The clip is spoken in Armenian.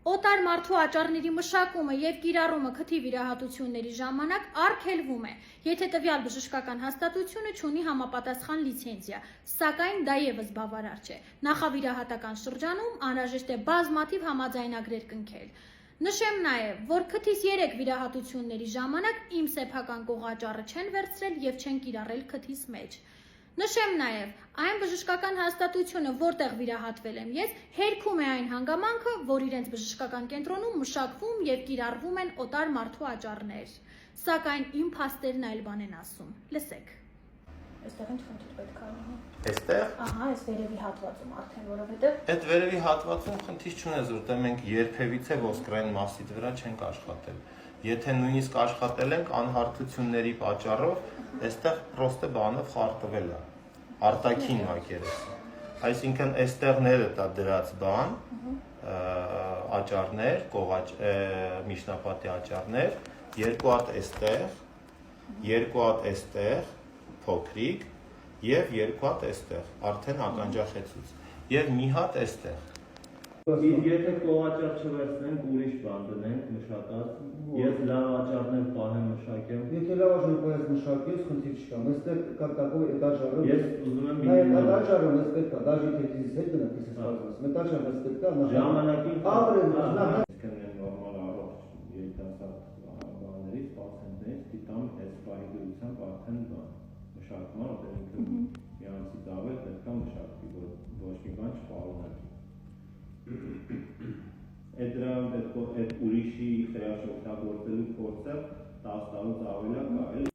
Օտար մարդու աճառների մշակումը եւ կիրառումը քթի վիրահատությունների ժամանակ արգելվում է, եթե տվյալ բժշկական հաստատությունը չունի համապատասխան լիցենզիա, սակայն դա եւս բավարար չէ։ Նախավիրահատական շրջանում անհրաժեշտ է բազմաթիվ համաձայնագրեր կնքել։ Նշեմ նաեւ, որ քթիս 3 վիրահատությունների ժամանակ իմ սեփական կողաճառը չեն վերցրել եւ չեն կիրառել քթիս մեջ։ Նշեմ նաեւ, այն բժշկական հաստատությունը, որտեղ վիրահատվել եմ ես, հերքում է այն հանգամանքը, որ իրենց բժշկական կենտրոնում մշակվում եւ կիրառվում են օտար մարդու աճառներ։ Սակայն իմ փաստերն այլ բան են ասում։ Լսեք։ Այստեղ ինչ խնդիր պետք է լինի։ Այստեղ։ Ահա, այս վերևի հատվածում արդեն, որովհետեւ այդ վերևի հատվածում խնդիր չունես, որտեղ մենք երբևիցե ոսկրային մասից վրա չենք աշխատել։ Եթե նույնիսկ աշխատել ենք անհարթությունների պատճառով, այստեղ պրոստը բանով խարտվել է, արտաքին մակերեսը։ Այսինքն այստեղները դա դրած բան, աճառներ, միջնապատի աճառներ, երկու հատ այստեղ, երկու հատ այստեղ, փոքրիկ եւ երկու հատ այստեղ, արդեն ականջախեցուց, եւ մի հատ այստեղ։ Եթե կողաճառ չվերցնենք, ուրիշ բան դնենք մշակած, ես լավ աճառներ պահեմ մշակեմ։ Եթե լավ աճառ մշակես, խնդիր չկա։ Այստեղ կա такой этажարը։ Ես ուզում եմ Այդ этажարը մեզ պետք է, даже եթե դիզից հետ գնաք, ես ասում եմ, этажարը մեզ պետք է ժամանակին ավրեն, նորմալ առողջ երիտասարդ բաներից, պացիենտներից դիտամ այս պահի դրությամբ արդեն մշակման, որտեղ ինքը միանցի դավեր պետք է մշակվի, որ ոչ մի բան չպարունակի։ Այդ ուրիշի խրաշ օգտագործելու փորձը 10 տարուց ավելի է կարելի